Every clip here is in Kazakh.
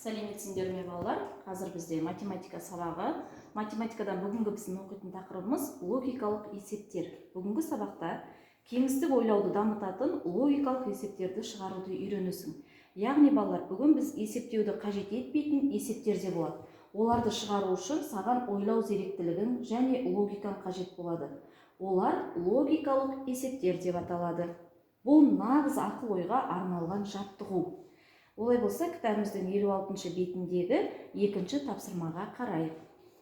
Сәлеметсіңдер ме балалар? Қазір бізде математика сабағы. Математикадан бүгінгі біздің оқитын тақырыбымыз логикалық есептер. Бүгінгі сабақта кеңістік ойлауды дамытатын логикалық есептерді шығаруды үйренесің. Яғни балалар, бүгін біз есептеуді қажет етпейтін есептер де болады. Оларды шығару үшін саған ойлау зеректілігің және логикаң қажет болады. Олар логикалық есептер деп аталады. Бұл нағыз ақыл ойға арналған жаттығу. Олай болса, кітабымыздың 56-шы бетіндегі екінші тапсырмаға қарайық.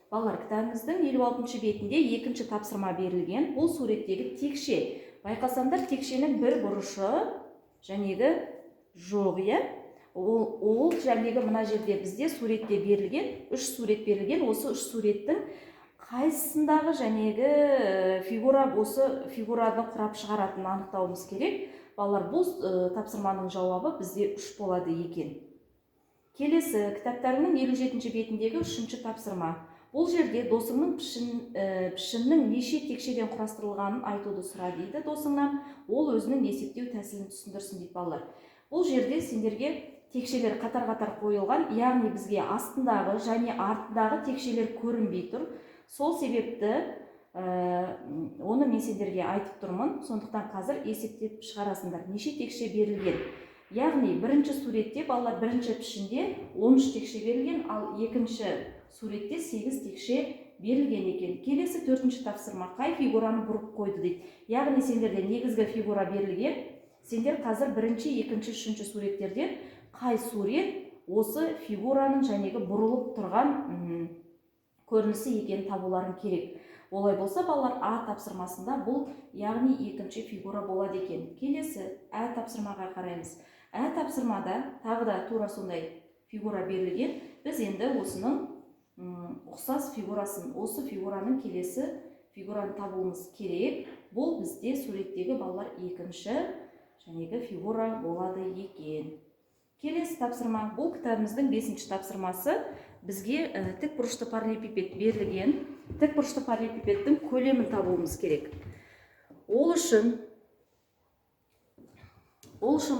Балалар, кітабымыздың 56-шы бетінде екінші тапсырма берілген. Бұл суреттегі текше. Байқасаңдар, текшенің бір бұрышы жәнегі жоқ, иә? Ол жәнегі мына жерде бізде суретте берілген, үш сурет берілген. Осы үш суреттің қайсысындағы жәнегі фигура, осы фигураны құрап шығаратынын анықтауымыз керек. Балалар, бұл тапсырманың жауабы бізде 3 болады екен. Келесі, кітаптарының 57-ші бетіндегі 3-ші тапсырма. Бұл жерде досыңның пішіннің неше текшеден құрастырылғанын айтуды сұра дейді досыңнан. Ол өзінің есептеу тәсілін түсіндірсін дейді балалар. Бұл жерде сендерге текшелер қатар-қатар қойылған, яғни бізге астындағы және артындағы текшелер көрінбей тұр. Сол себепті оны мен сендерге айтып тұрмын, сондықтан қазір есептеп шығарасыңдар. Неше текше берілген? Яғни бірінші суретте балалар бірінші пішінде 13 текше берілген, ал екінші суретте 8 текше берілген екен. Келесі төртінші тапсырма, қай фигураны бұрып қойды дейді. Яғни сендерде негізгі фигура берілген. Сендер қазір бірінші, екінші, үшінші суреттерден қай сурет осы фигураның жәнегі бұрылып тұрған көрінісі екен табуларың керек. Олай болса, балалар, А тапсырмасында бұл, яғни екінші фигура болады екен. Келесі Ә тапсырмаға қараймыз. Ә тапсырмада тағы да тура сондай фигура берілген. Біз енді осының ұқсас фигурасын, осы фигураның келесі фигураны табуымыз керек. Бұл бізде суреттегі балалар екінші жәнегі фигура болады екен. Келесі тапсырма, бұл кітабымыздың 5-ші тапсырмасы. Бізге тікбұрышты параллелепипед берілген. Тікбұрышты параллелепипедтің көлемін табуымыз керек. Ол үшін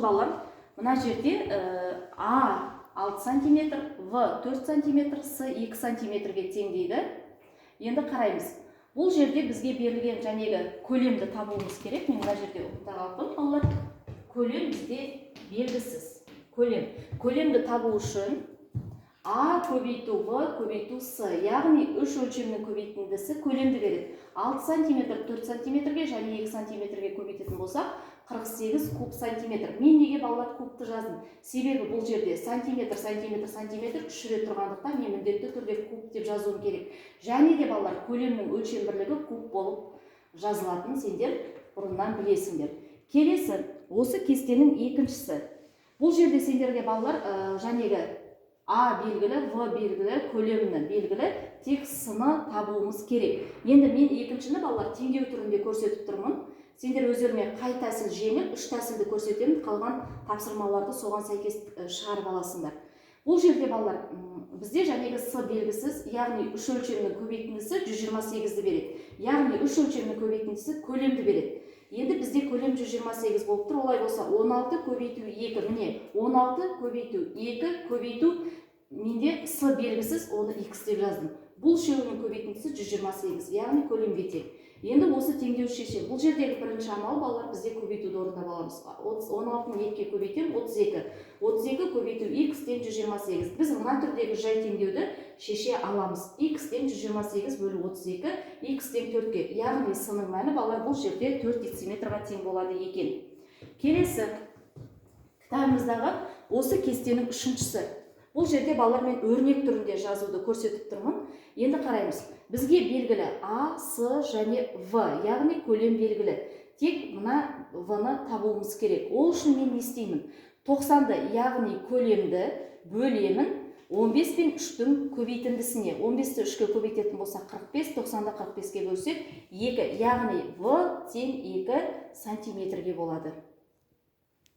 балалар, мына жерде А 6 см, В 4 см, С 2 см-ге тең дейді. Енді қараймыз. Бұл жерде бізге берілген жәнегі көлемді табуымыз керек. Мен мына жерде ұмыта қалдым, балалар. Көлем бізде белгісіз. Көлемді табу үшін А көбейту В көбейту С, яғни үш өлшемнің көбейтіндісі көлемді береді. 6 см 4 см-ге және 2 см-ге көбейтетін болсақ, 48 куб сантиметр. Мен неге балалар кубты жаздым? Себебі бұл жерде сантиметр, үш рет тұрғандықтан мен міндетті түрде куб деп жазуым керек. Және де балалар, көлемнің өлшем бірлігі куб болып жазылатынын сендер бұрыннан білесіңдер. Келесі, осы кестенің екіншісі. Бұл жерде сендерге балалар жәнегі А белгілі, В белгілі, көлемі белгілі, тек сыны табуымыз керек. Енді мен екіншіні балалар теңдеу түрінде көрсетіп тұрмын. Сендер өздеріне қай тәсіл жеңіл, үш тәсілді көрсетемін, қалған тапсырмаларды соған сәйкес шығарып аласыңдар. Бұл жерде балалар бізде жәнегі С белгісіз, яғни үш өлшемнің көбейтіндісі 128-ді береді. Яғни үш өлшемнің көбейтіндісі көлемді береді. Енді бізде көлем 128 болып тұр. Олай болса 16 көбейту 2, міне 16 көбейту 2 көбейту, менде С белгісіз, оны X деп жаздым. Бұл үшеуінің көбейтіндісі 128, яғни көлемге тең. Енді осы теңдеу шешем. Бұл жердегі бірінші амал балалар бізде көбейтуді орындап аламыз. 16-ны 2-ге көбейтем, 32. 32 көбейту X тен 128. Біз мына түрдегі жай теңдеуді шеше аламыз. X тен 128 бөлі 32, X тен 4-ге. Яғни сының мәні балалар бұл жерде 4 дециметрға тең болады екен. Келесі, кітабымыздағы осы кестенің үшіншісі. Бұл жерде балалар мен өрнек түрінде жазуды көрсетіп тұрмын. Енді қараймыз. Бізге белгілі А, С және В, яғни көлем белгілі. Тек мына В-ны табуымыз керек. Ол үшін мен не істеймін? 90-ды, яғни көлемді бөлемін 15 пен 3-тің көбейтіндісіне. 15-ті 3-ке көбейтетін болса 45, 90-ды 45-ке бөлсек 2, яғни В тең 2 сантиметрге болады.